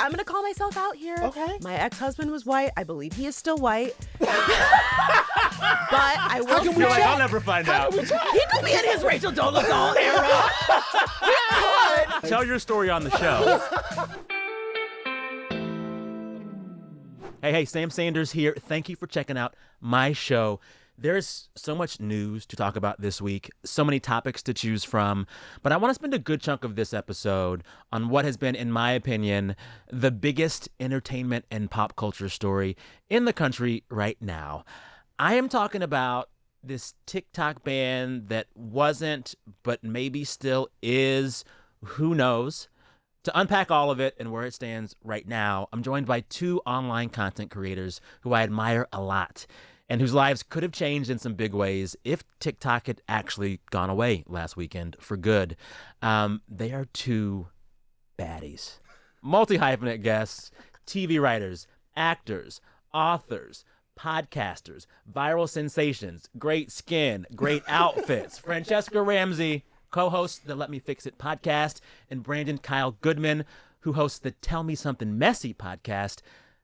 I'm going to call myself out here. Okay. My ex-husband was white. I believe he is still white. But I will say, like I'll never find out. he could be in his Rachel Dolezal era. Tell your story on the show. Hey, Sam Sanders here. Thank you for checking out my show. There's so much news to talk about this week, so many topics to choose from, but I want to spend a good chunk of this episode on what has been, in my opinion, the biggest entertainment and pop culture story in the country right now. I am talking about this TikTok ban that wasn't, but maybe still is, who knows? To unpack all of it and where it stands right now, I'm joined by two online content creators who I admire a lot and whose lives could have changed in some big ways if TikTok had actually gone away last weekend for good. They are two baddies. Multi-hyphenate guests, TV writers, actors, authors, podcasters, viral sensations, great skin, great outfits. Franchesca Ramsey, co-host the Let Me Fix It podcast, and Brandon Kyle Goodman, who hosts the Tell Me Something Messy podcast.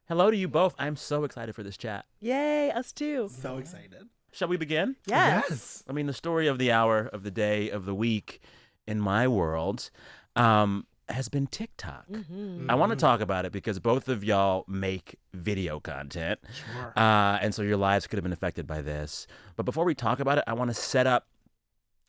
Hello to you both. I'm so excited for this chat. Yay, us too. So excited. Shall we begin? Yes. I mean, the story of the hour, of the day, of the week in my world has been TikTok. Mm-hmm. I want to talk about it because both of y'all make video content. Sure. And so your lives could have been affected by this. But before we talk about it, I want to set up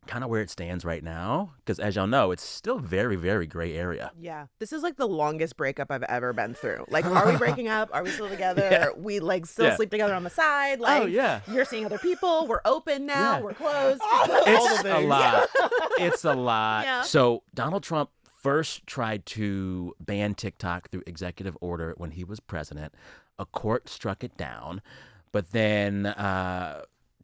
kind of where it stands right now, because as y'all know, it's still very, very gray area. Yeah. This is like the longest breakup I've ever been through. Like, are we breaking up? Are we still together? Yeah. We like still Yeah. sleep together on the side. Like, Oh, yeah. You're seeing other people. We're open now. Yeah. We're closed. It's a lot. It's a lot. Yeah. So Donald Trump first tried to ban TikTok through executive order when he was president. A court struck it down. But then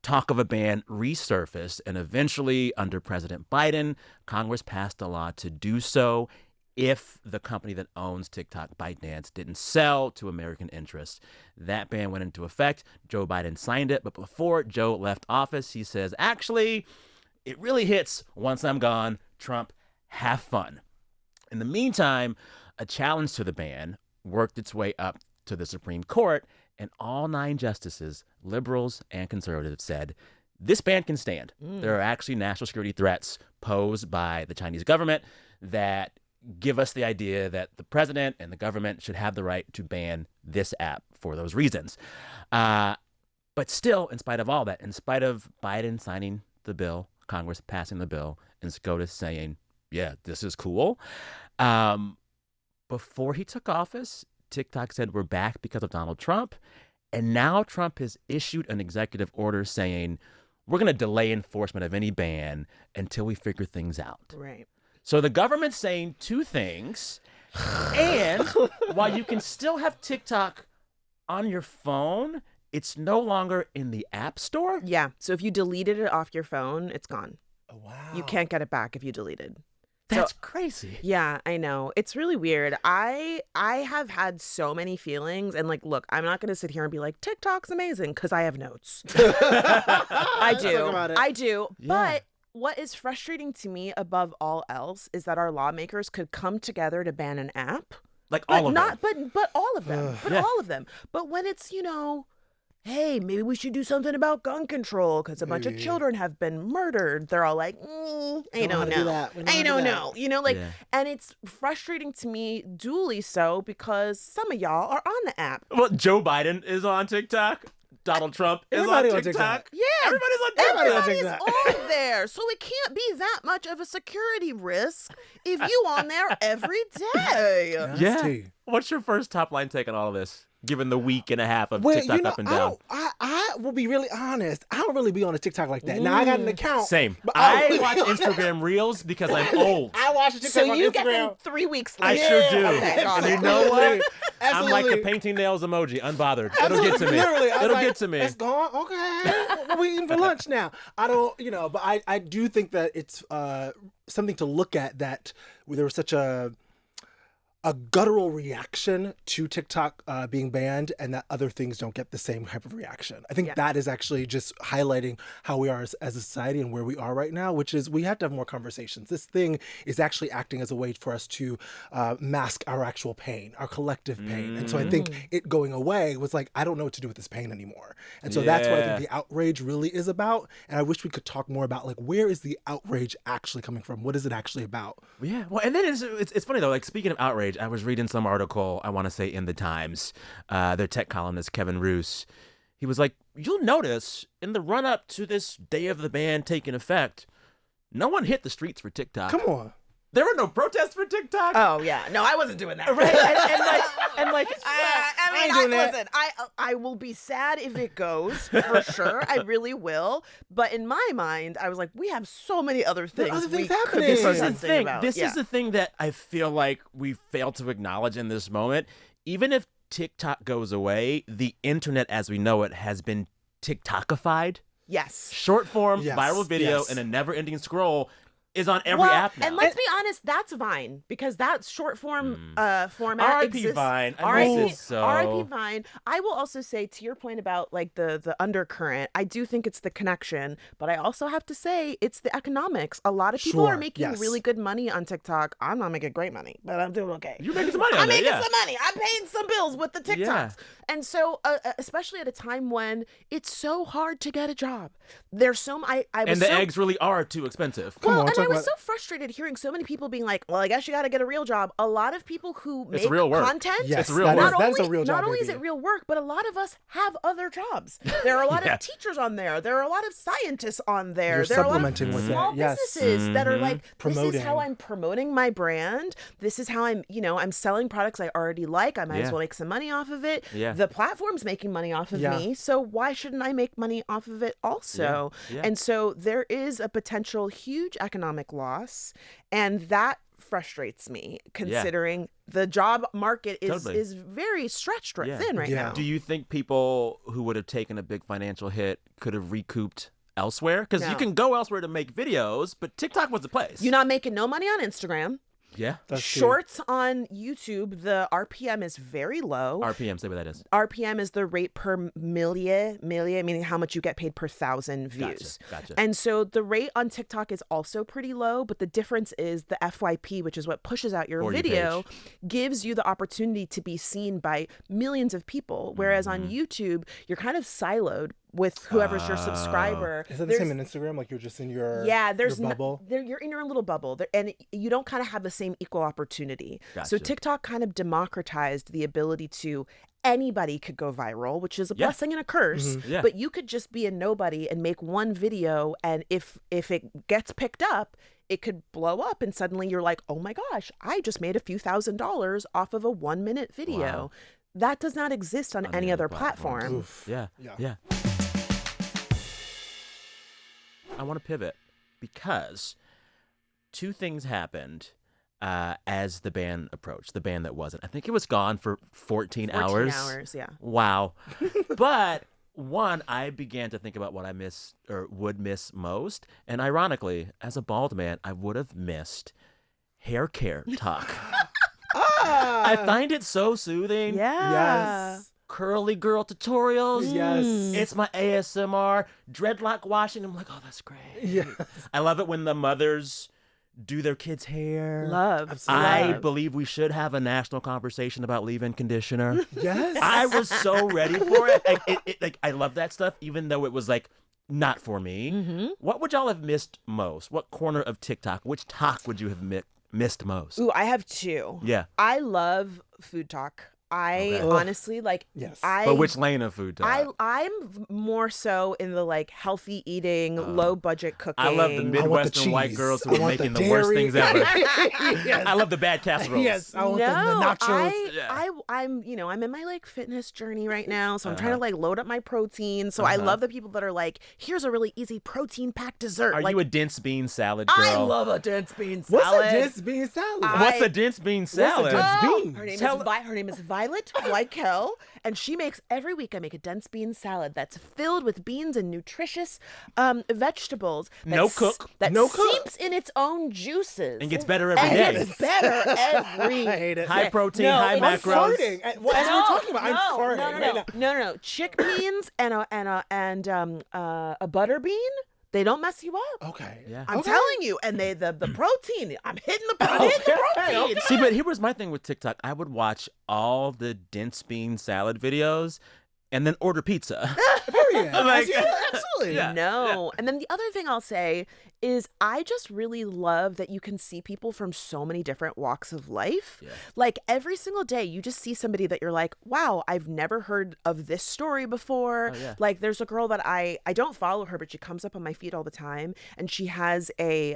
talk of a ban resurfaced, and eventually, under President Biden, Congress passed a law to do so if the company that owns TikTok, ByteDance, didn't sell to American interests. That ban went into effect. Joe Biden signed it, but before Joe left office, he says, actually, it really hits once I'm gone. Trump, have fun. In the meantime, a challenge to the ban worked its way up to the Supreme Court, and all 9 justices, liberals and conservatives, said this ban can stand. There are actually national security threats posed by the Chinese government that give us the idea that the president and the government should have the right to ban this app for those reasons. But still, in spite of all that, in spite of Biden signing the bill, Congress passing the bill, and SCOTUS saying, yeah, this is cool, before he took office, TikTok said we're back because of Donald Trump. And now Trump has issued an executive order saying we're going to delay enforcement of any ban until we figure things out. Right. So the government's saying 2 things. And while you can still have TikTok on your phone, it's no longer in the App Store. Yeah. So if you deleted it off your phone, it's gone. Oh, wow. You can't get it back if you deleted. That's crazy. Yeah, I know. It's really weird. I have had so many feelings, and like, look, I'm not going to sit here and be like, TikTok's amazing, because I have notes. I do. Talk about it. I do. Yeah. But what is frustrating to me above all else is that our lawmakers could come together to ban an app. Like But all of not, them. But all of them. But Yeah. all of them. But when it's, hey, maybe we should do something about gun control because a bunch of children have been murdered. They're all like, I don't know. I don't know. Yeah. And it's frustrating to me, duly so, because some of y'all are on the app. Well, Joe Biden is on TikTok. Donald Trump is Everybody on on TikTok. TikTok. Yeah. Everybody's on TikTok. Everybody on Everybody's TikTok. on there. So it can't be that much of a security risk if you on there every day. Yeah. tea. What's your first top line take on all of this, given the week and a half of Well, TikTok up and down? I will be really honest. I don't really be on a TikTok like that. Now, I got an account. Same. but I don't watch really- Instagram Reels because I'm old. I watch a TikTok So on you get them Instagram. 3 weeks I later. sure do. Okay, got And it. you know what? I'm like the Absolutely. painting nails emoji, unbothered. It'll get to me. Literally, I was It'll like, get to me. It's gone. Okay. What are we eating for lunch now? I don't, but I do think that it's something to look at, that there was such a a guttural reaction to TikTok being banned, and that other things don't get the same type of reaction. I think that is actually just highlighting how we are as a society and where we are right now, which is we have to have more conversations. This thing is actually acting as a way for us to mask our actual pain, our collective pain. And so I think it going away was like, I don't know what to do with this pain anymore. And so that's what I think the outrage really is about. And I wish we could talk more about, like, where is the outrage actually coming from? What is it actually about? Yeah. Well, and then it's funny, though. Like, speaking of outrage, I was reading some article, I want to say in the Times, their tech columnist, Kevin Roose. He was like, you'll notice in the run-up to this day of the ban taking effect, no one hit the streets for TikTok. Come on. There were no protests for TikTok. Oh, yeah. No, I wasn't doing that. Right? Listen, I will be sad if it goes, for sure. I really will. But in my mind, I was like, we have so many other things happening. This is the thing. This is the thing that I feel like we fail to acknowledge in this moment. Even if TikTok goes away, the internet as we know it has been TikTokified. Yes. Short form, Yes. viral video, Yes. and a never-ending scroll is on every app now. And let's be honest, that's Vine, because that short form format R.I.P. exists. Vine. I miss it so. R.I.P. Vine. I will also say, to your point about like the undercurrent, I do think it's the connection, but I also have to say it's the economics. A lot of people are making really good money on TikTok. I'm not making great money, but I'm doing okay. You're making some money on I'm it, making some money. I'm paying some bills with the TikToks. Yeah. And so, especially at a time when it's so hard to get a job. There's so and the eggs really are too expensive. Well, and I was so frustrated hearing so many people being like, well, I guess you got to get a real job. A lot of people who make real work. content, It's real work. That is a real job, not only is baby. it real work, but a lot of us have other jobs. There are a lot of teachers on there. There are a lot of scientists on there. You're There are a lot of supplementing with small it. Yes. businesses that are like, this is Promoting. how I'm promoting my brand. This is how I'm selling products I already like. I might as well make some money off of it. Yeah. The platform's making money off of me. So why shouldn't I make money off of it also? Yeah. And so there is a potential huge economic loss, and that frustrates me considering the job market is very stretched thin right now. Do you think people who would have taken a big financial hit could have recouped elsewhere? Because you can go elsewhere to make videos, but TikTok was the place. You're not making no money on Instagram. Yeah. Shorts on YouTube, the RPM is very low. RPM, say what that is. RPM is the rate per millia, meaning how much you get paid per 1,000 views. Gotcha. And so the rate on TikTok is also pretty low, but the difference is the FYP, which is what pushes out your video, gives you the opportunity to be seen by millions of people. Whereas on YouTube, you're kind of siloed with whoever's your subscriber. Is that the same in Instagram? Like you're just in your bubble? You're in your little bubble. And you don't kind of have the same equal opportunity. So TikTok kind of democratized the ability to anybody could go viral, which is a blessing and a curse. But you could just be a nobody and make one video, and if it gets picked up, it could blow up, and suddenly you're like, oh my gosh, I just made a few $1,000s off of a 1-minute video. Wow. That does not exist on any other platform. Oof. Yeah. I want to pivot because two things happened as the ban approached, the ban that wasn't. I think it was gone for 14 hours. 14 hours, yeah. Wow. But one, I began to think about what I miss or would miss most. And ironically, as a bald man, I would have missed hair care talk. I find it so soothing. Yeah. Yes. Curly girl tutorials. Yes. It's my ASMR. Dreadlock washing. I'm like, oh, that's great. Yeah. I love it when the mothers do their kids' hair. Love. I believe we should have a national conversation about leave-in conditioner. Yes. I was so ready for it. I love that stuff, even though it was like not for me. What would y'all have missed most? What corner of TikTok? Which talk would you have missed most? Ooh, I have two. Yeah. I love food talk. Honestly, like, Yes. But which lane of food talk? I'm more so in the like healthy eating, low budget cooking. I love the Midwestern white cheese. girls who I are want making the the worst dairy. things ever. Yes. I love the bad casseroles. Yes. I want the nachos. I'm in my like fitness journey right now, so I'm trying to like load up my protein. So I love the people that are like, here's a really easy protein packed dessert. Are like, you a dense bean salad girl? I love a dense bean salad. What's a dense bean salad? What's a dense bean salad? What's a dense bean? Her name Tell- is Violet Weichel, and she makes every week. I make a dense bean salad that's filled with beans and nutritious vegetables. No cook. That seeps in its own juices and gets better every day. Gets better every I hate it. High protein, high macros. Farting. As we're talking about, I'm farting right now. No. Chickpeas and a butter bean. They don't mess you up. Okay. Yeah. I'm telling you. And the protein. I'm hitting the protein. Okay. See, but here was my thing with TikTok. I would watch all the dense bean salad videos and then order pizza. Period. Absolutely. Yeah. No. And then the other thing I'll say is I just really love that you can see people from so many different walks of life. Yeah. Like every single day, you just see somebody that you're like, wow, I've never heard of this story before. Oh, yeah. Like there's a girl that I don't follow her, but she comes up on my feed all the time, and she has a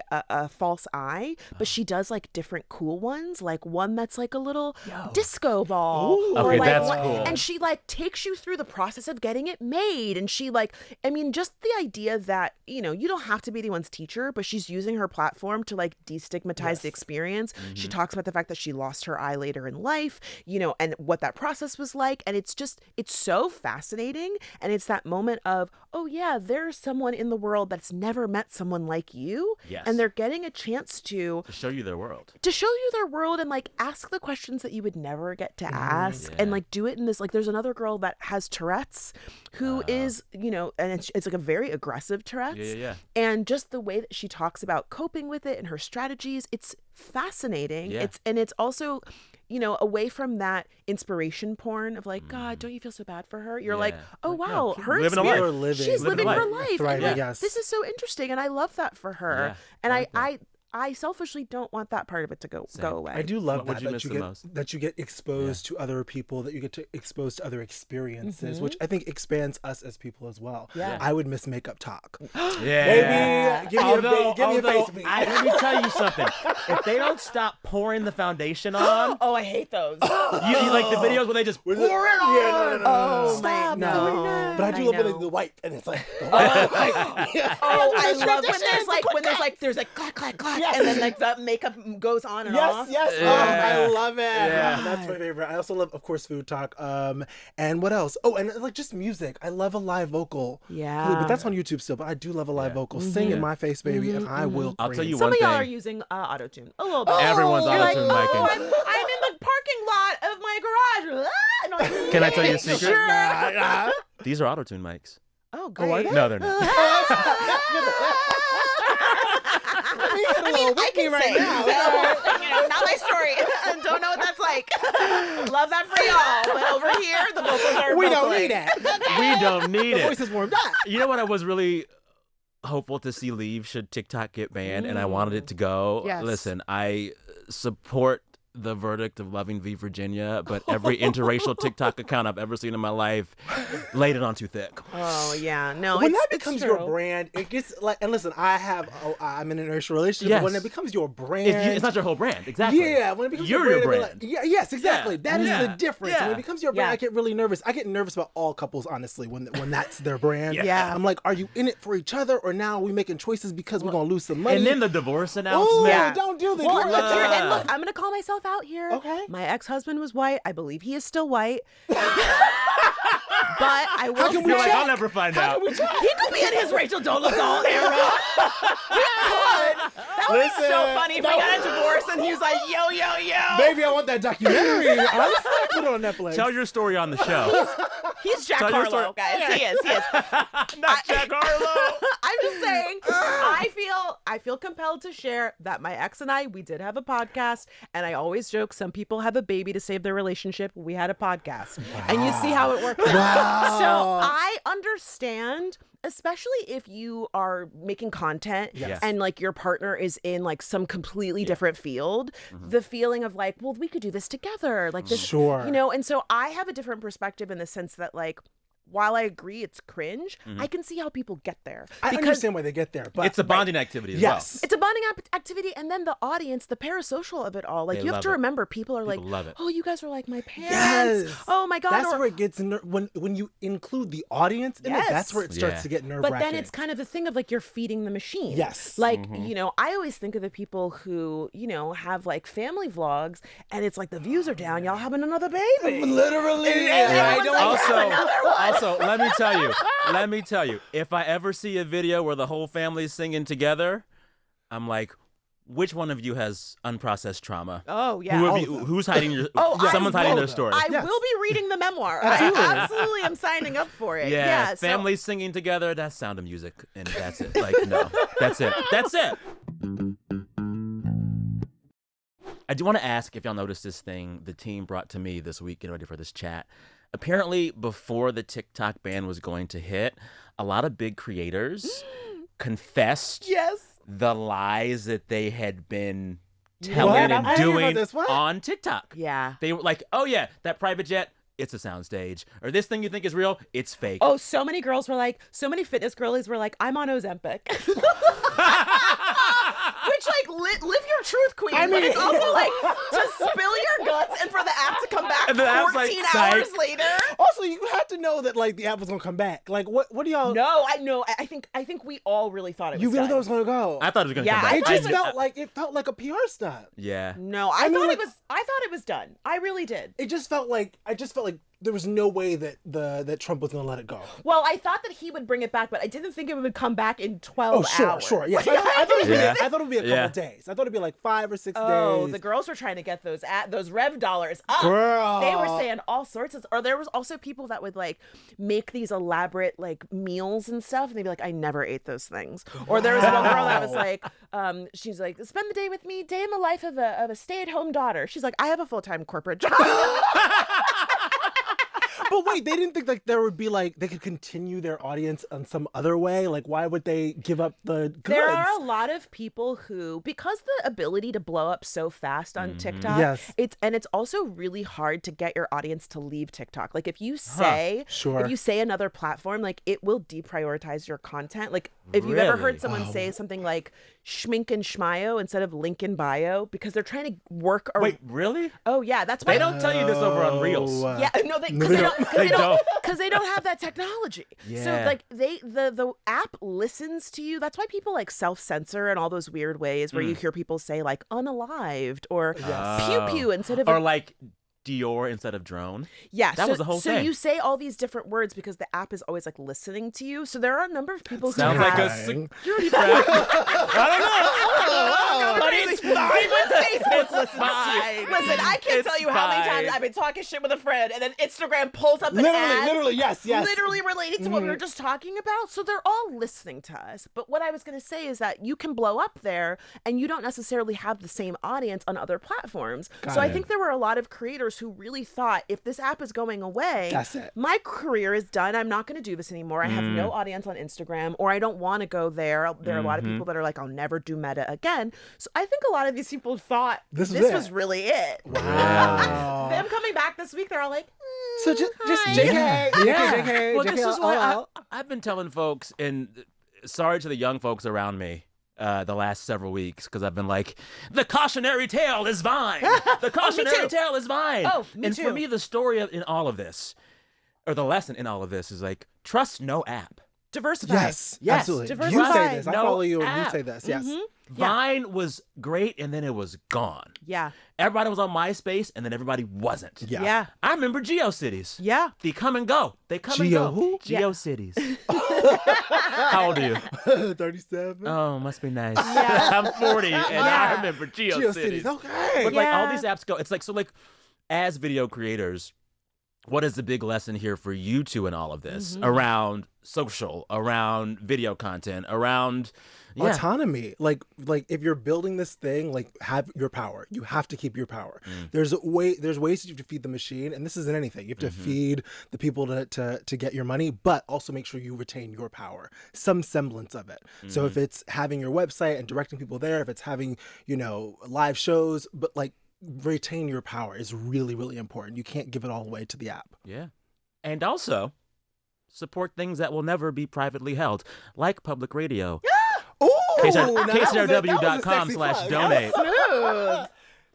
false eye, but she does like different cool ones, like one that's like a little disco ball. Ooh. Or okay, like that's cool. And she like takes you through the process of getting it made. And she like, I mean, just the idea that, you know, you don't have to be anyone's teacher, but she's using her platform to like destigmatize the experience. Mm-hmm. She talks about the fact that she lost her eye later in life, you know, and what that process was like. And it's so fascinating. And it's that moment of, oh yeah, there's someone in the world that's never met someone like you. Yes. And they're getting a chance to show you their world. And like ask the questions that you would never get to ask. And like do it in this, like there's another girl that has Tourette's who is, you know, and it's like a very aggressive Tourette's. Yeah. And just the way that she talks about coping with it and her strategies, it's fascinating. Yeah. It's also, you know, away from that inspiration porn of like, God, don't you feel so bad for her? You're like, oh wow, her experience, she's living her life. Thriving, yes. This is so interesting, and I love that for her. Yeah, and I selfishly don't want that part of it to go away. I do love that you get exposed to other people, that you get to exposed to other experiences, which I think expands us as people as well. Yeah. I would miss makeup talk. Yeah. Baby, give me a face beat. Let me tell you something. If they don't stop pouring the foundation on. Oh, I hate those. You like the videos where they just pour it on. Yeah, no. Stop. No. But I do love the wipe, and it's like, I love when there's like clack, clack, clack. Yes. And then like that makeup goes on and off. Yes. Yeah. Oh, I love it. Yeah. That's my favorite. I also love, of course, food talk. And what else? Oh, and like just music. I love a live vocal. Yeah. But that's on YouTube still. But I do love a live vocal. Sing in my face, baby, and I will. I'll tell you some one of thing. y'all are using auto-tune a little bit. Everyone's auto-tune micing. I'm in the parking lot of my garage. Can I tell you a secret? Sure. These are auto-tune mics. Oh, great. No, they're not. I can say now. Not my story. Don't know what that's like. Love that for y'all. But over here, the vocals are We don't need it. We don't need it. The voice is warmed up. You know what I was really hopeful to see leave should TikTok get banned, and I wanted it to go? Yes. Listen, I support the verdict of loving V Virginia, but every interracial TikTok account I've ever seen in my life laid it on too thick. Oh yeah, no. When that becomes your brand, it gets like. And listen, I'm in an interracial relationship. Yes. But when it becomes your brand, it's not your whole brand, exactly. Yeah, when it becomes your brand. Like, yes, exactly. That is the difference. Yeah. When it becomes your brand, I get really nervous. I get nervous about all couples, honestly, when that's their brand. Yeah. I'm like, are you in it for each other, or now are we making choices because we're gonna lose some money? And then the divorce announcement. Yeah. Don't do this. Well, and look, I'm gonna call myself out here. Okay. My ex-husband was white. I believe he is still white. But I will say, I'll never find out. He could be in his Rachel Dolezal era. That would be so funny if I got a divorce and he was like, yo. Baby, I want that documentary. Honestly, put it on Netflix. Tell your story on the show. He's Jack Harlow, guys. He is. Not Jack Harlow. I'm just saying, I feel compelled to share that my ex and I, we did have a podcast, and I always joke some people have a baby to save their relationship. We had a podcast. Wow. And you see how it worked out. Wow. So I understand, especially if you are making content and like your partner is in like some completely different field, the feeling of like, well, we could do this together. Like this, sure. you know, and so I have a different perspective in the sense that like, while I agree it's cringe, I can see how people get there. I understand why they get there, but it's a bonding activity as well. It's a bonding activity, and then the audience, the parasocial of it all. Like, you have to remember, people are love it. Oh, you guys are like my parents. Yes. Oh my God. That's where it gets when you include the audience in it. That's where it starts to get nerve-wracking. But then it's kind of the thing of like you're feeding the machine. Yes. Like, you know, I always think of the people who, you know, have like family vlogs, and it's like the views are down. Y'all having another baby. Literally. Also, let me tell you, if I ever see a video where the whole family's singing together, I'm like, which one of you has unprocessed trauma? Oh, yeah. Who's hiding your... someone's hiding their story. I will be reading the memoir. I absolutely am signing up for it. Yeah, families singing together, that's Sound of Music, and that's it. Like, no, that's it. That's it. I do want to ask if y'all noticed this thing the team brought to me this week, getting ready for this chat. Apparently, before the TikTok ban was going to hit, a lot of big creators confessed the lies that they had been telling and doing on TikTok. Yeah. They were like, oh, yeah, that private jet, it's a soundstage. Or this thing you think is real, it's fake. Oh, so many girls were like, so many fitness girlies were like, I'm on Ozempic. Which, like, live your truth, queen. I mean, but it's also like to spill your guts and for the app to come back 14 hours later. Also, you had to know that like the app was gonna come back. Like, what do y'all? No, I know. I think we all really thought it was. You really done. thought it was gonna go? I thought it was gonna come back. It just felt like a PR stunt. Yeah. No, I thought it was done. I really did. It just felt like there was no way that Trump was gonna let it go. Well, I thought that he would bring it back, but I didn't think it would come back in 12 hours. Sure. Yes. I thought it would be a couple days. I thought it'd be like 5 or 6 days. Oh, the girls were trying to get those Rev dollars up. Girl. They were saying all sorts of, or there was also people that would like make these elaborate like meals and stuff, and they'd be like, I never ate those things. Or there was one girl that was like, she's like, spend the day with me, day in the life of a stay-at-home daughter. She's like, I have a full-time corporate job. But wait, they didn't think like there would be like they could continue their audience on some other way. Like, why would they give up the goods? There are a lot of people who, because the ability to blow up so fast on TikTok, it's also really hard to get your audience to leave TikTok. Like if you say another platform, like it will deprioritize your content. Like if you've ever heard someone say something like schmink and schmayo instead of link in bio, because they're trying to work. Wait, really? Oh yeah, that's why they don't tell you this over on Reels. Yeah, no, because they don't have that technology. Yeah. So like the app listens to you. That's why people like self-censor in all those weird ways where you hear people say like unalived or pew pew instead of like Dior instead of drone. Yeah, that was the whole thing. So you say all these different words because the app is always like listening to you. So there are a number of people who sounds like a security threat. I don't know. But it's fine. Facebook listens to you. Listen, I can't tell you how many times I've been talking shit with a friend and then Instagram pulls up an ad. Literally, yes. Literally related to what we were just talking about. So they're all listening to us. But what I was going to say is that you can blow up there and you don't necessarily have the same audience on other platforms. I think there were a lot of creators who really thought if this app is going away, that's it. My career is done. I'm not going to do this anymore. I have no audience on Instagram, or I don't want to go there. There are a lot of people that are like, I'll never do Meta again. So I think a lot of these people thought this was really it. Wow. Them coming back this week, they're all like, so just JK. JK. Well, this is why I've been telling folks, and sorry to the young folks around me, the last several weeks, because I've been like, the cautionary tale is Vine. The cautionary tale is Vine. Oh, me too. For me, the story in all of this, or the lesson in all of this, is like, trust no app. Diversify. Yes, absolutely. Diversify. You say this. I follow you app. and you say this. Yes. Vine was great, and then it was gone. Yeah. Everybody was on MySpace, and then everybody wasn't. Yeah. I remember GeoCities. Yeah. They come and go. They come and go. Who? GeoCities. How old are you? 37. Oh, must be nice. Yeah. I'm 40, and I remember GeoCities. Okay. But like all these apps go. It's like, so like as video creators, what is the big lesson here for you two in all of this around social, around video content, around autonomy? Like if you're building this thing, like have your power. You have to keep your power. There's ways that you have to feed the machine, and this isn't anything. You have to feed the people to get your money, but also make sure you retain your power, some semblance of it. So if it's having your website and directing people there, if it's having, live shows, but like retain your power is really, really important. You can't give it all away to the app. Yeah. And also, support things that will never be privately held, like public radio. Ooh, KCRW.com/donate.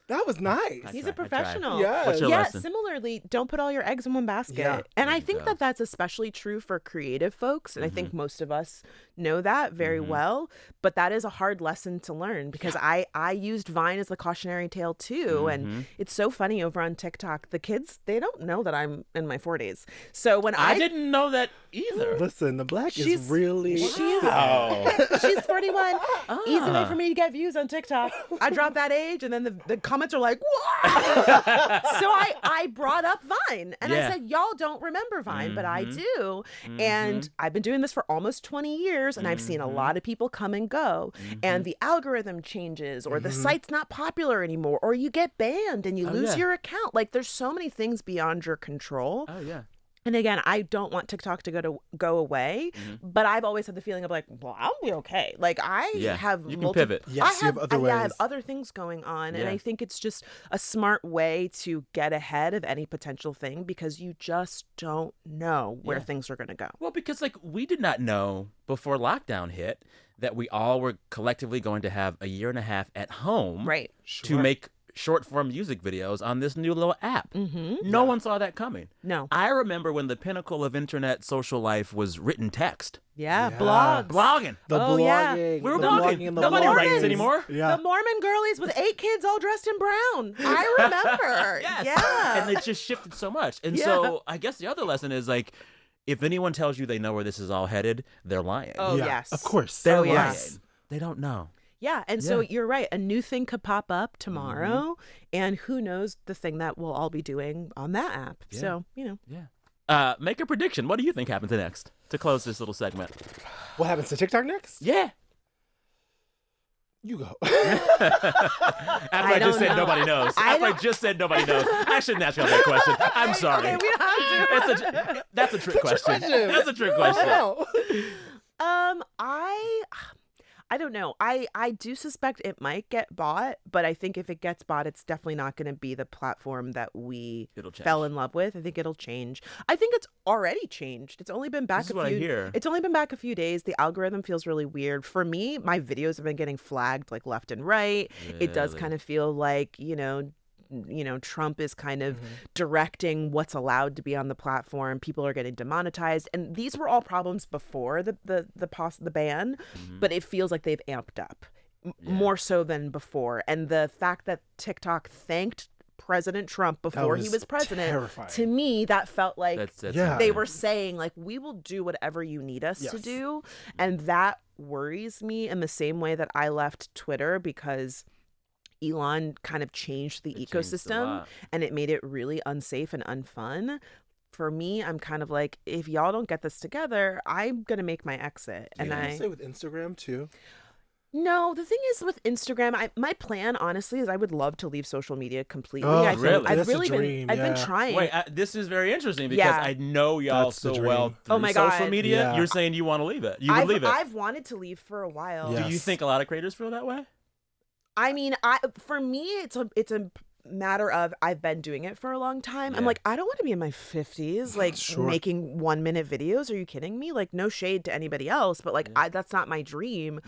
That was nice. He's a professional. Yes. What's your lesson? Similarly, don't put all your eggs in one basket. Yeah. And I think that that's especially true for creative folks. And I think most of us know that very well. But that is a hard lesson to learn because I used Vine as the cautionary tale too. And it's so funny over on TikTok. The kids, they don't know that I'm in my 40s. So when I didn't know that either. Listen, the black is really... She's 41. Easy way for me to get views on TikTok. I dropped that age and then the comments are like, what? So I brought up Vine and I said, y'all don't remember Vine, but I do. And I've been doing this for almost 20 years and I've seen a lot of people come and go and the algorithm changes or the site's not popular anymore or you get banned and you lose your account. Like there's so many things beyond your control. Oh, yeah. And again, I don't want TikTok to go away, but I've always had the feeling of like, well, I'll be okay. Like I have you can pivot. Yes, you have other ways. I have other things going on, and I think it's just a smart way to get ahead of any potential thing because you just don't know where things are going to go. Well, because like we did not know before lockdown hit that we all were collectively going to have a year and a half at home, right? To make short form music videos on this new little app. No one saw that coming. No. I remember when the pinnacle of internet social life was written text. Blogs. Blogging. Blogging. We were blogging. Nobody writes anymore. The Mormon girlies with 8 kids all dressed in brown. I remember. Yes. Yeah. And it just shifted so much. And so I guess the other lesson is like, if anyone tells you they know where this is all headed, they're lying. Oh, yes. Of course. They're lying. They don't know. Yeah, and so you're right. A new thing could pop up tomorrow, and who knows the thing that we'll all be doing on that app. Yeah. So, you know. Yeah. Make a prediction. What do you think happens next to close this little segment? What happens to TikTok next? Yeah. You go. After I just said nobody knows. I just said nobody knows. I shouldn't ask you that question. I'm sorry. Okay, we don't have to. That's a trick question. That's a trick question. I don't know. I do suspect it might get bought, but I think if it gets bought, it's definitely not going to be the platform that we fell in love with. I think it'll change. I think it's already changed. It's only been back It's only been back a few days. The algorithm feels really weird. For me, my videos have been getting flagged like left and right. Really? It does kind of feel like, Trump is kind of directing what's allowed to be on the platform. People are getting demonetized, and these were all problems before the ban, but it feels like they've amped up more so than before. And the fact that TikTok thanked President Trump before he was president, terrifying. To me, that felt like they were saying, like, we will do whatever you need us to do, and that worries me in the same way that I left Twitter because Elon kind of changed the ecosystem and it made it really unsafe and unfun. For me, I'm kind of like, if y'all don't get this together, I'm going to make my exit. And I say with Instagram too. No, the thing is with Instagram, my plan, honestly, is I would love to leave social media completely. Really? I've been trying. Wait, this is very interesting because I know y'all so well through social media. Yeah. You're saying you want to leave it. You would leave it. I've wanted to leave for a while. Yes. Do you think a lot of creators feel that way? I mean, for me, it's a matter of I've been doing it for a long time. I'm like, I don't want to be in my 50s, like making 1-minute videos. Are you kidding me? Like, no shade to anybody else, but like, that's not my dream.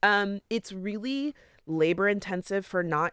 It's really labor intensive for not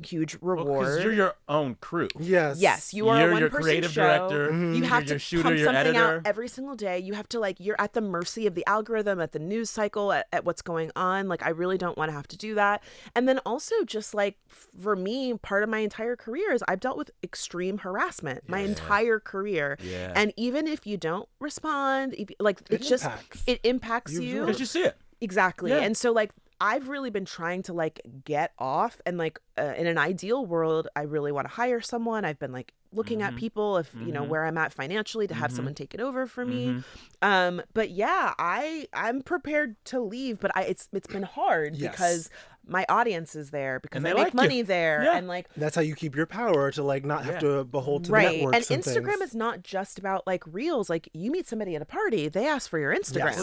huge reward. Because you're your own crew. Yes, you are you're a your one-person creative show. director. You have to shooter, pump your something editor. out every single day. You have to you're at the mercy of the algorithm, at the news cycle, at what's going on. Like, I really don't want to have to do that. And then also just like, for me, part of my entire career is I've dealt with extreme harassment my entire career. And even if you don't respond, it impacts you. Because you see it. Exactly. And so like, I've really been trying to like get off and like in an ideal world, I really want to hire someone. I've been like looking at people if where I'm at financially to have someone take it over for me. But yeah, I'm prepared to leave, but it's been hard because my audience is there because I make money there and like that's how you keep your power to like not have to behold to the networks and Instagram is not just about like reels. Like, you meet somebody at a party, they ask for your Instagram.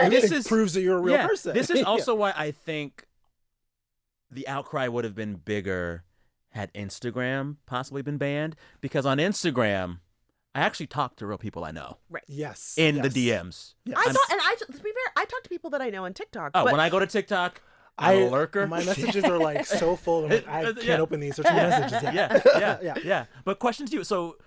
This proves that you're a real person. This is also why I think the outcry would have been bigger had Instagram possibly been banned, because on Instagram I actually talk to real people I know. Right. Yes. In the DMs. Yes. To be fair, I talk to people that I know on TikTok. Oh, but when I go to TikTok, I'm a lurker. My messages are like so full. I'm like, I can't open these. There's too many messages. Yeah. But question to you. So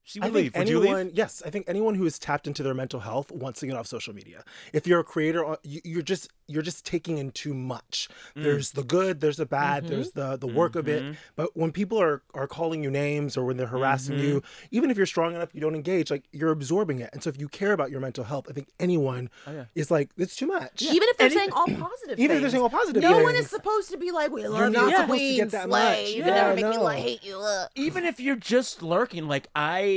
she would I think leave. Would you leave? Yes, I think anyone who is tapped into their mental health wants to get off social media. If you're a creator, you're just taking in too much. There's the good, there's the bad, there's the work of it. But when people are calling you names or when they're harassing you, even if you're strong enough, you don't engage. Like you're absorbing it. And so if you care about your mental health, I think anyone is like, it's too much. Yeah. Even if they're saying all positive things. Even if they're saying all positive no things. one is supposed to be like, we love You're not you, supposed to get that much. You can never make me hate you. Even if you're just lurking, like I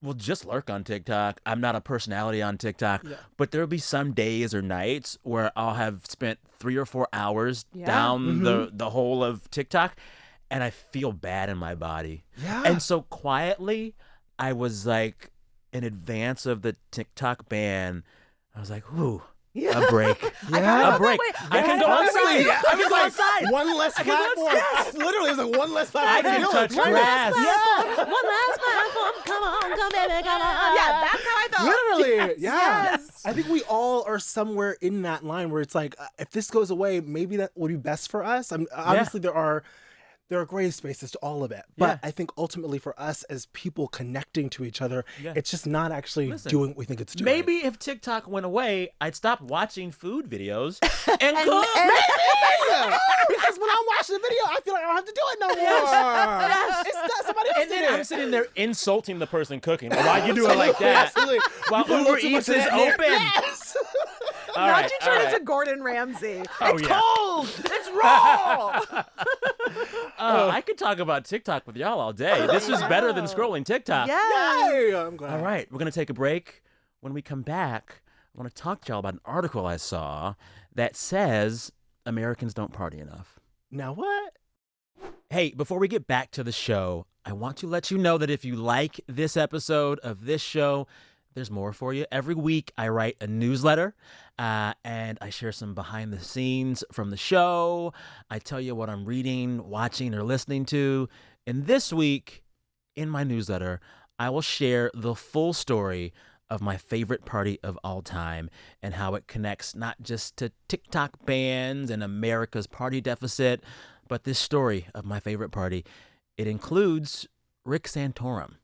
will just lurk on TikTok. I'm not a personality on TikTok, but there'll be some days or nights where I'll have spent 3 or 4 hours down the hole of TikTok, and I feel bad in my body. Yeah. And so quietly, I was like, in advance of the TikTok ban, I was like, ooh. A break. Yeah. A break. I can go outside. I can go outside. One less platform. Literally, it's like one less platform. I can touch grass. One last platform. Come on, baby, come on. Yeah, that's how I felt. Literally, yes. I think we all are somewhere in that line where it's like, if this goes away, maybe that would be best for us. Obviously, there are gray spaces to all of it. But I think ultimately for us as people connecting to each other, it's just not actually doing what we think it's doing. Maybe if TikTok went away, I'd stop watching food videos and cook. Maybe! Because when I'm watching the video, I feel like I don't have to do it no more. It's not somebody else. And then I'm sitting there insulting the person cooking. Why you do it like that? Absolutely. While Uber Eats is open. Yes. Now you turn into Gordon Ramsay. Oh, it's cold. It's raw. I could talk about TikTok with y'all all day. This is better than scrolling TikTok. Yay! I'm glad. All right, we're going to take a break. When we come back, I want to talk to y'all about an article I saw that says Americans don't party enough. Now what? Hey, before we get back to the show, I want to let you know that if you like this episode of this show, there's more for you. Every week, I write a newsletter, and I share some behind the scenes from the show. I tell you what I'm reading, watching, or listening to. And this week, in my newsletter, I will share the full story of my favorite party of all time and how it connects not just to TikTok bans and America's party deficit, but this story of my favorite party. It includes Rick Santorum.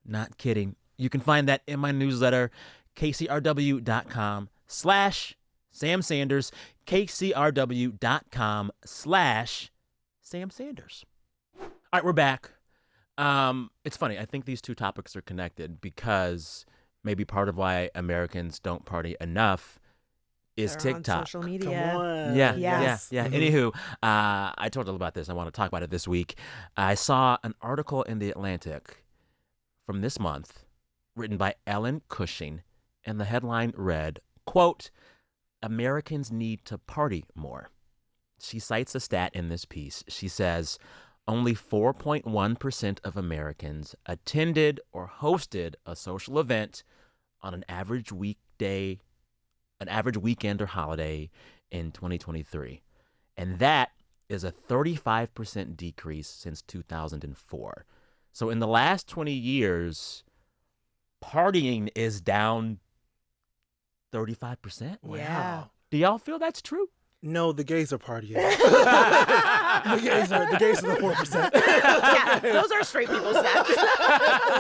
Not kidding. You can find that in my newsletter, kcrw.com/Sam Sanders, kcrw.com/Sam Sanders. All right, we're back. It's funny. I think these two topics are connected because maybe part of why Americans don't party enough is They're TikTok. on social media. Come on. Yeah. Mm-hmm. Anywho, I told you about this. I want to talk about it this week. I saw an article in The Atlantic from this month written by Ellen Cushing, and the headline read, quote, Americans need to party more. She cites a stat in this piece. She says only 4.1% of Americans attended or hosted a social event on an average weekend or holiday in 2023. And that is a 35% decrease since 2004. So in the last 20 years, partying is down 35%. Wow. Yeah. Do y'all feel that's true? No, the gays are partying. the gays are the 4%. Yeah, those are straight people stats.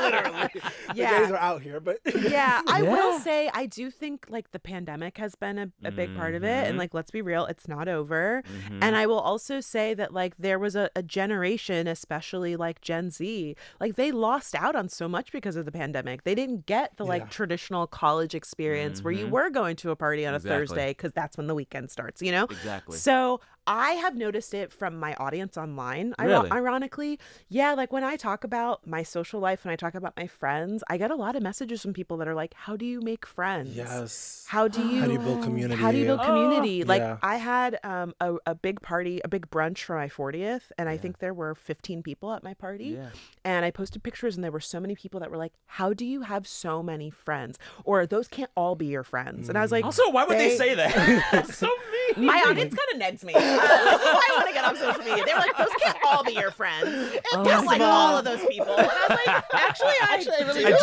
Literally. The gays are out here, but I will say I do think like the pandemic has been a big part of it, and like let's be real, it's not over. And I will also say that like there was a generation, especially like Gen Z, like they lost out on so much because of the pandemic. They didn't get the like traditional college experience where you were going to a party on a Thursday because that's when the weekend starts, you know? Exactly. So I have noticed it from my audience online. Really? Ironically, yeah, like when I talk about my social life, when I talk about my friends, I get a lot of messages from people that are like, how do you make friends? Yes. How do you build community? How do you build community? Like yeah. I had a big party, a big brunch for my 40th, and I think there were 15 people at my party. Yeah. And I posted pictures, and there were so many people that were like, how do you have so many friends? Or those can't all be your friends. And I was like, Also, why would they say that? That's so mean. my audience kind of negs me. why I want to get on social media. They were like, those can't all be your friends. And just like all of those people. And I was like, actually, I really do.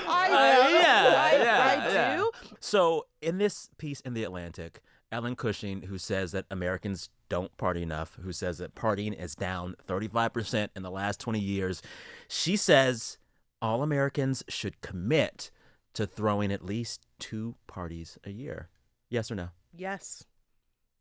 I do. So in this piece in The Atlantic, Ellen Cushing, who says that Americans don't party enough, who says that partying is down 35% in the last 20 years, she says all Americans should commit to throwing at least 2 parties a year. Yes or no? Yes.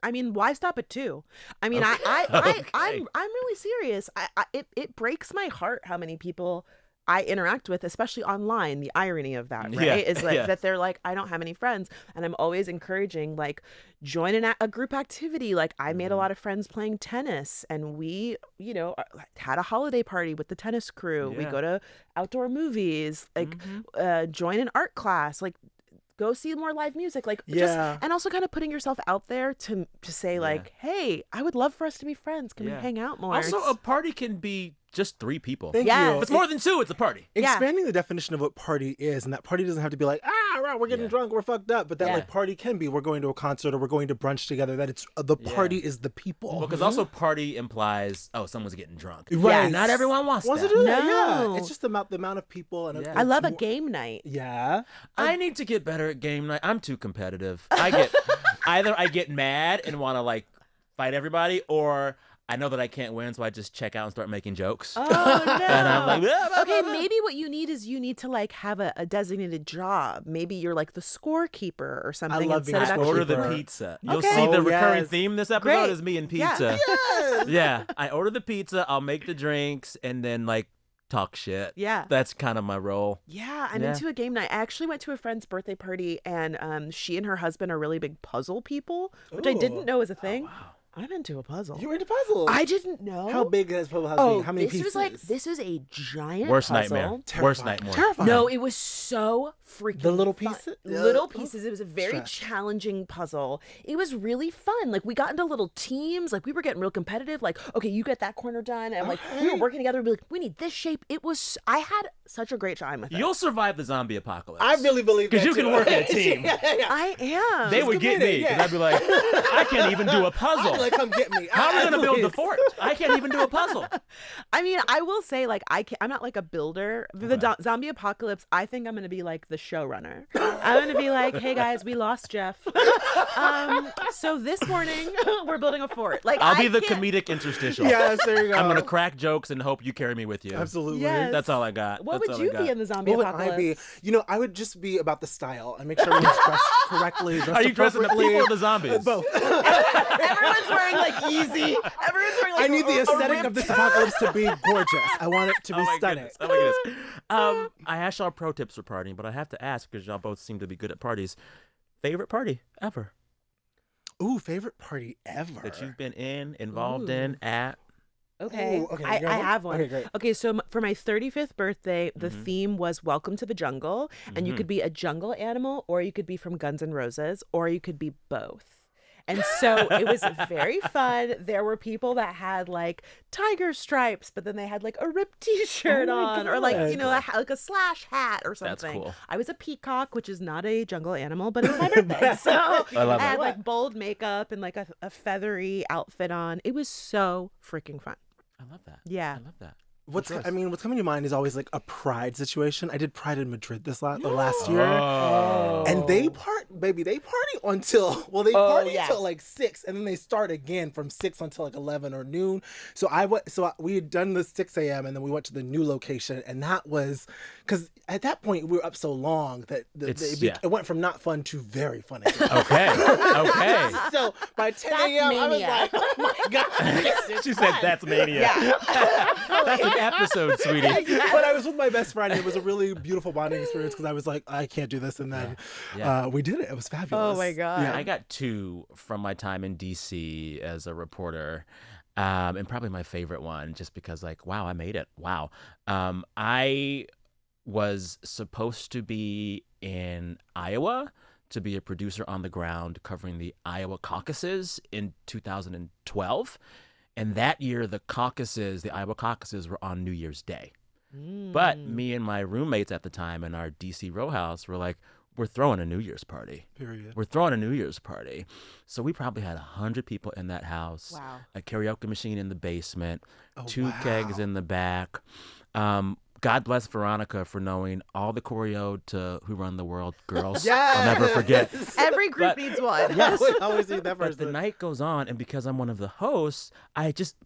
I mean, why stop at 2? I mean, Okay. I'm really serious. It breaks my heart how many people I interact with, especially online. The irony of that, right? Is like that they're like, I don't have any friends, and I'm always encouraging like join a group activity. Like I made a lot of friends playing tennis, and we, had a holiday party with the tennis crew. We go to outdoor movies, like join an art class, like go see more live music, like just, and also kind of putting yourself out there to say like, hey, I would love for us to be friends. Can we hang out more? Also, a party can be just 3 people. Thank you. If it's more than 2, it's a party. Expanding the definition of what party is, and that party doesn't have to be like, we're getting drunk, we're fucked up, but that like party can be we're going to a concert or we're going to brunch together. That it's the party is the people. Because also party implies someone's getting drunk. Right. Yeah, not everyone wants to that. do that. No. Yeah, it's just the amount of people. And I love a game night. Yeah. I need to get better at game night. I'm too competitive. I get mad and want to like fight everybody, or I know that I can't win, so I just check out and start making jokes. Oh, no. And I'm like, okay, maybe what you need is to like have a designated job. Maybe you're like the scorekeeper or something. I love being a scorekeeper. Order the pizza. You'll see the recurring theme this episode is me and pizza. Yeah, I order the pizza, I'll make the drinks, and then like talk shit. Yeah. That's kind of my role. Yeah, I'm into a game night. I actually went to a friend's birthday party, and she and her husband are really big puzzle people, which I didn't know was a thing. Oh, wow. I'm into a puzzle. You were into puzzles? I didn't know. How big is puzzle house? How many pieces? This was a giant Worst puzzle. nightmare. Terrifying. Worst nightmare. Terrifying. No, it was so freaking The little fun. pieces? Little pieces. It was a very Stress. challenging puzzle. It was really fun. Like we got into little teams. Like we were getting real competitive. Like, okay, you get that corner done. And like we were working together. We'd be like, we need this shape. I had such a great time with it. You'll survive the zombie apocalypse. I really believe that because you can work in a team. I am. They would get me because I'd be like, I can't even do a puzzle. I'd be like, come get me. How am I going to build the fort? I can't even do a puzzle. I mean, I will say, like, I'm not like a builder. The zombie apocalypse, I think I'm going to be like the showrunner. I'm going to be like, hey guys, we lost Jeff. So this morning, we're building a fort. Like, I'll be the comedic interstitial. Yes, there you go. I'm going to crack jokes and hope you carry me with you. Absolutely. Yes. That's all I got. What That's would you be in the zombie What apocalypse? would I be? I would just be about the style and make sure everyone's dressed correctly. Are you dressing the people or the zombies? Both. Everyone's wearing like Yeezy. Everyone's wearing like I need the aesthetic of this apocalypse to be gorgeous. I want it to be stunning. Goodness. Oh my goodness. I asked y'all pro tips for partying, but I have to ask because y'all both seem to be good at parties. Favorite party ever? Ooh, favorite party ever that you've been involved in, at? Okay. Ooh, okay, I have one. Okay, great. Okay, so for my 35th birthday, the theme was Welcome to the Jungle. And you could be a jungle animal, or you could be from Guns N' Roses, or you could be both. And so it was very fun. There were people that had like tiger stripes, but then they had like a ripped t-shirt on, or like, like a slash hat or something. That's cool. I was a peacock, which is not a jungle animal, but it was my birthday. So I love I had it. like bold makeup and like a feathery outfit on. It was so freaking fun. I love that. Yeah. I love that. What's coming to mind is always like a Pride situation. I did Pride in Madrid last year, and they party until until like 6, and then they start again from 6 until like 11 or noon. So we had done the 6 a.m. and then we went to the new location, and that was because at that point we were up so long that it went from not fun to very fun again. Okay. So by 10 a.m. I was like, oh my god, She said that's mania. Yeah. That's an episode, sweetie. But I was with my best friend, and it was a really beautiful bonding experience because I was like, I can't do this, and then we did it. It was fabulous. Oh my god. Yeah. I got 2 from my time in DC as a reporter. And probably my favorite one, just because like, wow, I made it. Wow. I was supposed to be in Iowa to be a producer on the ground covering the Iowa caucuses in 2012. And that year, the Iowa caucuses were on New Year's Day. But me and my roommates at the time in our DC row house were like, we're throwing a New Year's party. Period. We're throwing a New Year's party. So we probably had 100 people in that house. Wow. A karaoke machine in the basement. Oh, 2 kegs in the back. God bless Veronica for knowing all the choreo to Who Run the World Girls. Yes! I'll never forget. Every group needs one. Yes. I always need that But person. the night goes on, and because I'm one of the hosts,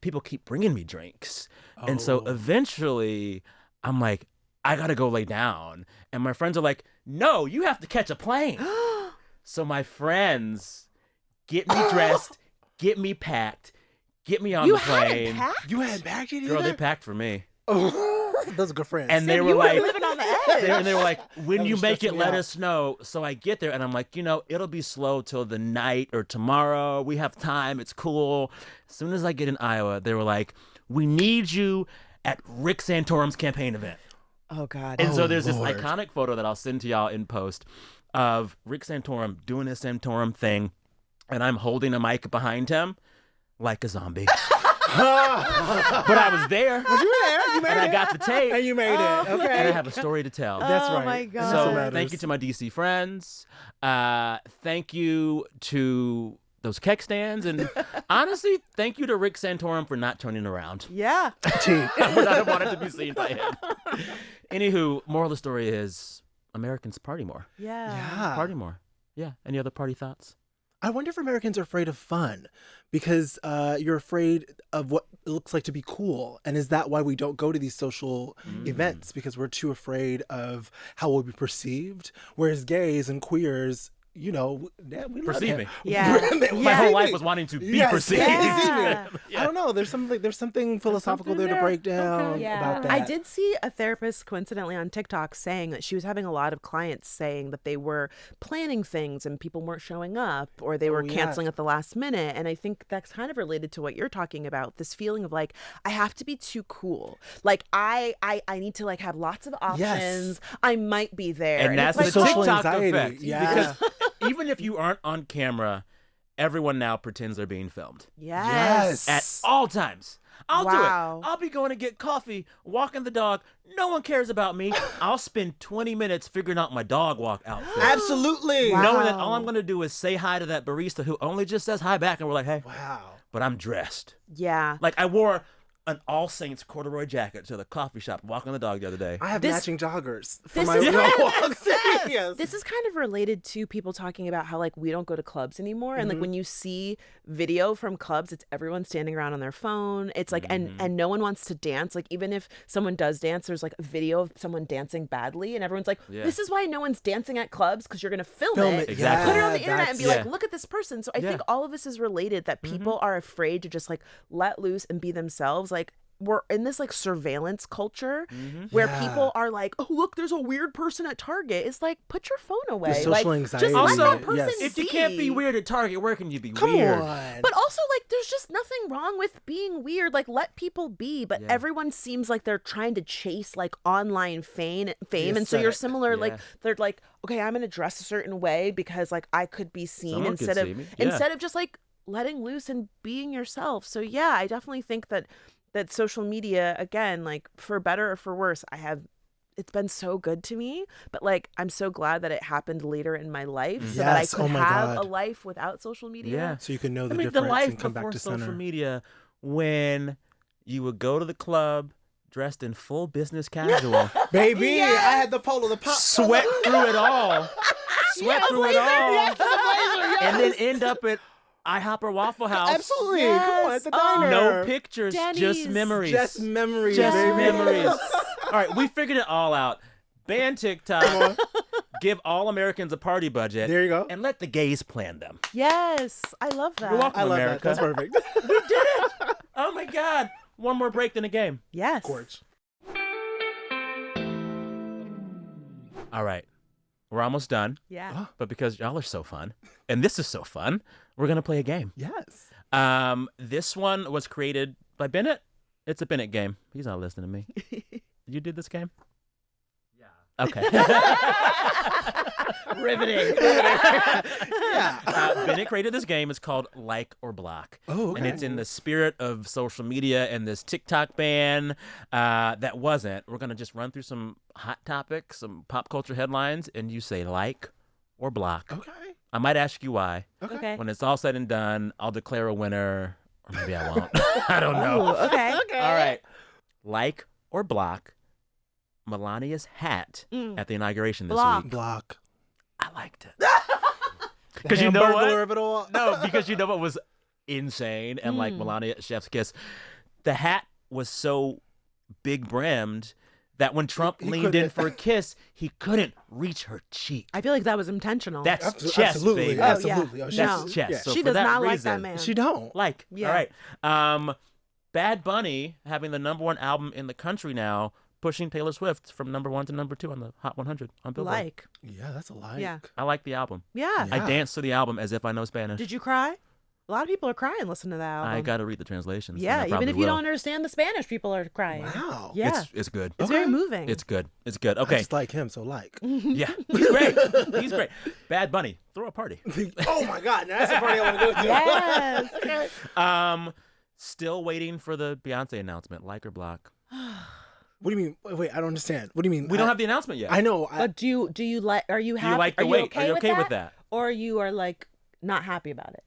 people keep bringing me drinks. And so eventually, I'm like, I got to go lay down. And my friends are like, no, you have to catch a plane. So my friends get me dressed, get me packed, get me on the plane. You hadn't packed? You hadn't packed it either? Girl, they packed for me. Oh, those are good friends. And they Sam, were you like, living on the edge. and they were like, when That you was make it, stressing let me us know. So I get there, and I'm like, it'll be slow till the night or tomorrow. We have time. It's cool. As soon as I get in Iowa, they were like, we need you at Rick Santorum's campaign event. Oh, God. And so there's Lord. this iconic photo that I'll send to y'all in post of Rick Santorum doing his Santorum thing, and I'm holding a mic behind him like a zombie. But I was there. But you were there. You made And it. I got the tape. And you made it. Okay. And I have a story to tell. That's Oh, right. my God. That's what So matters. thank you to my DC friends. Thank you to those keg stands. And honestly, thank you to Rick Santorum for not turning around. Yeah. Tea. I would not have wanted to be seen by him. Anywho, moral of the story is Americans party more. Yeah. Party more. Yeah. Any other party thoughts? I wonder if Americans are afraid of fun because you're afraid of what it looks like to be cool. And is that why we don't go to these social events? Because we're too afraid of how we'll be perceived. Whereas gays and queers, we love Perceive him. me. Yeah. My whole life was wanting to be Yes, perceived. Yeah. I don't know. There's something philosophical something there to there. break down Okay. about that. I did see a therapist coincidentally on TikTok saying that she was having a lot of clients saying that they were planning things and people weren't showing up or they were yeah. canceling at the last minute. And I think that's kind of related to what you're talking about, this feeling of like, I have to be too cool. Like I need to like have lots of options. Yes. I might be there. And that's it's the like, social TikTok anxiety. effect. Yeah. Because even if you aren't on camera, everyone now pretends they're being filmed yes. at all times. I'll Wow. do it. I'll be going to get coffee, walking the dog. No one cares about me. I'll spend 20 minutes figuring out my dog walk outfit. Absolutely. Wow. Knowing that all I'm going to do is say hi to that barista who only just says hi back, and we're like, hey, Wow. but I'm dressed. Yeah. Like I wore an All Saints corduroy jacket to the coffee shop walking the dog the other day. I have This- matching joggers for this my is kind of- walks. Yes. This is kind of related to people talking about how like we don't go to clubs anymore, and like when you see video from clubs, it's everyone standing around on their phone. It's like and no one wants to dance. Like even if someone does dance, there's like a video of someone dancing badly, and everyone's like, Yeah. "This is why no one's dancing at clubs because you're gonna film it, Exactly. put it on the Yeah, internet, and be that's- like, look at this person." So I Yeah. think all of this is related. That people are afraid to just like let loose and be themselves. Like we're in this like surveillance culture where Yeah. people are like, oh look, there's a weird person at Target. It's like, put your phone away. social like, anxiety. Just let Also, that person yes. If you can't be weird at Target, where can you be Come weird? on. But also, like, there's just nothing wrong with being weird. Like, let people be. But Yeah. everyone seems like they're trying to chase like online fame, The and so you're aesthetic. similar. Like, Yeah. they're like, okay, I'm gonna dress a certain way because like I could be seen Someone could instead see of me. Yeah. instead of just like letting loose and being yourself. So yeah, I definitely think that social media, again, like for better or for worse, it's been so good to me, but like I'm so glad that it happened later in my life so that I Yes, could oh my have God. a life without social media. Yeah. So you can know the I mean, the difference life and come back before to social center. media, when you would go to the club dressed in full business casual, Baby, Yes. I had the polo, the pop. sweat through it all, sweat through it all, Yes, the blazer, yes. and then end up at IHOP Waffle House. Absolutely. Yes. Come on, at the Oh. diner. No pictures, just Denny's. memories. Just memories. Just baby. memories. All right, we figured it all out. Ban TikTok. Give all Americans a party budget. There you go. And let the gays plan them. Yes, I love that. You're welcome, I love America. that. That's perfect. We did it. Oh my God. One more break than a game. Yes. Gorge. All right. We're almost done. Yeah. But because y'all are so fun, and this is so fun, we're going to play a game. Yes. This one was created by Bennett. It's a Bennett game. He's not listening to me. You did this game? Yeah. Okay. Riveting. Bennett created this game. It's called Like or Block. Oh, okay. And it's in the spirit of social media and this TikTok ban that wasn't. We're going to just run through some hot topics, some pop culture headlines, and you say like or block. Okay. I might ask you why. Okay. When it's all said and done, I'll declare a winner, or maybe I won't. I don't know. Ooh, okay. All right. Like or block Melania's hat at the inauguration this week. Block. I liked it. Because you know what? Of it all. No, because you know what was insane and like Melania Chef's kiss. The hat was so big brimmed that when Trump leaned in for a kiss, he couldn't reach her cheek. I feel like that was intentional. That's chest, absolutely, baby. absolutely. Oh, Oh, yeah. That's chest. Yeah. So She for does that not like reason, that man. She don't. Like, Yeah. all right. Bad Bunny having the #1 album in the country now, pushing Taylor Swift from #1 to #2 on the Hot 100 on Billboard. Like. Yeah, that's a like. Yeah. I like the album. Yeah. I danced to the album as if I know Spanish. Did you cry? A lot of people are crying listening to that album. I got to read the translations. Yeah, and I even probably if you will. don't understand the Spanish, people are crying. Wow. Yeah. It's good. It's very moving. It's good. It's good. I Okay. just like him, so like. Yeah. He's great. He's great. Bad Bunny. Throw a party. Oh my God, now that's a party I want to go to. Yes. Still waiting for the Beyonce announcement. Like or block? What do you mean? Wait, I don't understand. What do you mean? We don't have the announcement yet. I know. But do you like? Are you Do happy? you like the are wait? Okay Are you with okay that? with that? Or you are like not happy about it?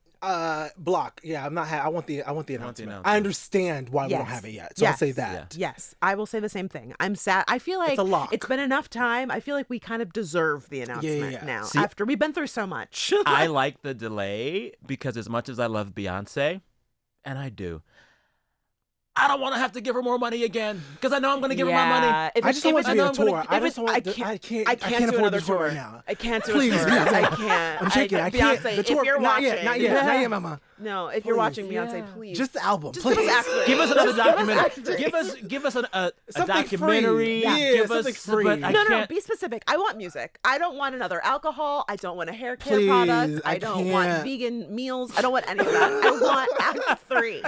Block. Yeah, I'm not. I want the announcement. announcement. I understand why we don't Yes. have it yet, so I'll Yes. say that. Yes, I will say the same thing. I'm sad. I feel like It's a lock. it's been enough time. I feel like we kind of deserve the announcement yeah. now. See- After we've been through so much. I like the delay because as much as I love Beyonce, and I do, I don't want to have to give her more money again because I know I'm going to give her my money. If I just don't want it to be a I'm gonna- tour. if I it's- just want. I can't do afford another the tour tour right now. I can't do Please, a tour. Beyonce. I can't. I'm shaking. I can't. Beyonce, The tour. if you're not watching, yet. Not yet, mama. No, if you're Please. watching Yeah. Beyonce, please. Just the album, Just give us please. extras. Give us another Just give us documentary. extras. Give us a Something documentary. free. Yeah, give something us free. But I No, can't. be specific. I want music. I don't want another alcohol. I don't want a hair care Please, product. I I don't want can't. vegan meals. I don't want any of that. I want Act 3.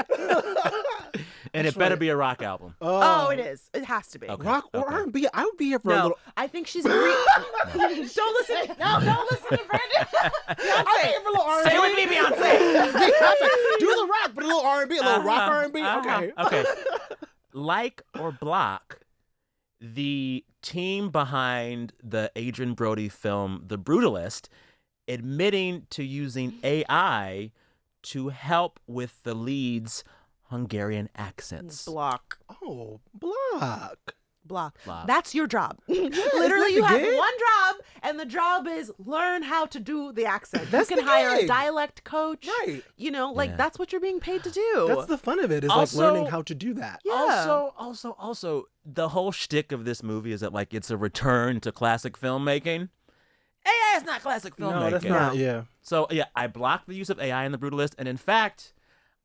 And it better be a rock album. Oh, it is. It has to be. Okay. Rock or Okay. R&B. I would be here for a No, little. I think she's don't listen. No, don't listen to Brandon. I'm here for a little R&B. Stay with me, Beyonce. Do the rock, but a little R&B, a little rock R&B. Okay. Okay. Like or block the team behind the Adrian Brody film The Brutalist admitting to using AI to help with the lead's Hungarian accents. Block. Oh, block. Block. Block. That's your job. Literally, you the have gig? one job, and the job is learn how to do the accent. That's you can the hire a gig. dialect coach. Right. You know, like Yeah. that's what you're being paid to do. That's the fun of it, is Also- like learning how to do that. Yeah. Also, the whole shtick of this movie is that like it's a return to classic filmmaking. AI is not classic filmmaking. No, that's not. Yeah. So yeah, I blocked the use of AI in The Brutalist, and in fact,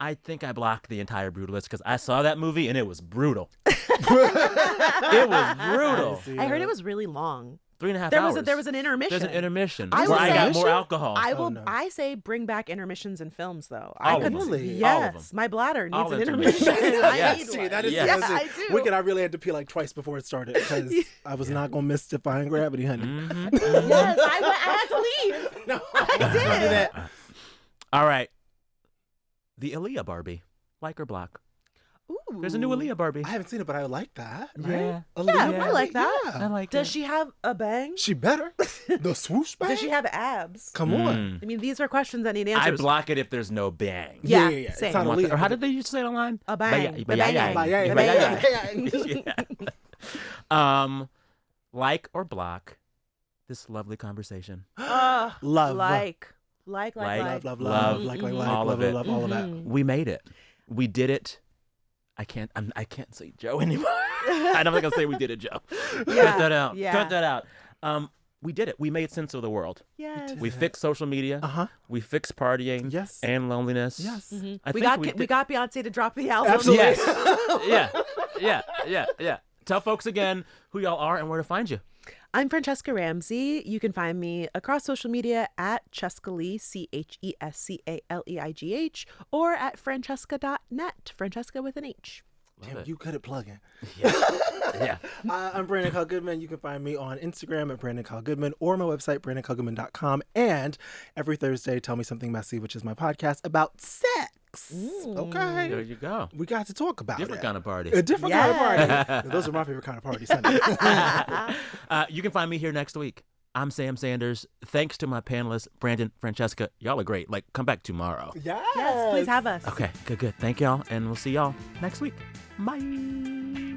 I think I blocked the entire Brutalist because I saw that movie and it was brutal. It was brutal. I heard it was really long. 3.5 There hours. was an intermission. There's an intermission I where will I say- got more alcohol. I will. no. I say bring back intermissions in films, though. All I of could. them. Really? Yes, All of them. my bladder needs All an intermissions. intermission. I Yes. need See, one. that is, Yes. Yeah, that I is do. wicked. I really had to pee like twice before it started because I was not going to miss Defying Gravity, honey. Yes, I had to leave. No, I did. do that. All right. The Aaliyah Barbie. Like or block? Ooh. There's a new Aaliyah Barbie. I haven't seen it, but I like that. Right? Yeah. Aaliyah, I like that. yeah. I like Does it. she have a bang? She better. The swoosh bang? Does she have abs? Come on. I mean, these are questions that need I answers. block it if there's no bang. Yeah, It's same. not Aaliyah. Or how did they used to say it online? A bang. Ba-ya- Ba-yang. Ba-yang. Yeah. Like or block this lovely conversation. Love. Love. Like, Love, Love, love, love, like, all love, of it. love, all of that. We made it. We did it. I can't say Joe anymore. I'm not gonna say we did it, Joe. Cut that out. Yeah. Cut that out. We did it. We made sense of the world. Yes. We fixed social media. Uh-huh. We fixed partying. Yes. And loneliness. Yes. I We think got Beyonce to drop the album. Absolutely. Yes. Yeah. Tell folks again who y'all are and where to find you. I'm Francesca Ramsey. You can find me across social media at Chescaligh, CHESCALEIGH, or at francesca.net, Francesca with an H. Damn, you good at plugging. Yeah. I'm Brandon Kyle Goodman. You can find me on Instagram at Brandon Kyle Goodman or my website, BrandonKyleGoodman.com. And every Thursday, Tell Me Something Messy, which is my podcast about sex. Okay. There you go. We got to talk about Different it. kind of party. A different kind of party. Those are my favorite kind of parties, honey. You can find me here next week. I'm Sam Sanders. Thanks to my panelists, Brandon, Francesca. Y'all are great. Like, come back tomorrow. Yes, please have us. Okay, good. Thank y'all, and we'll see y'all next week. Bye.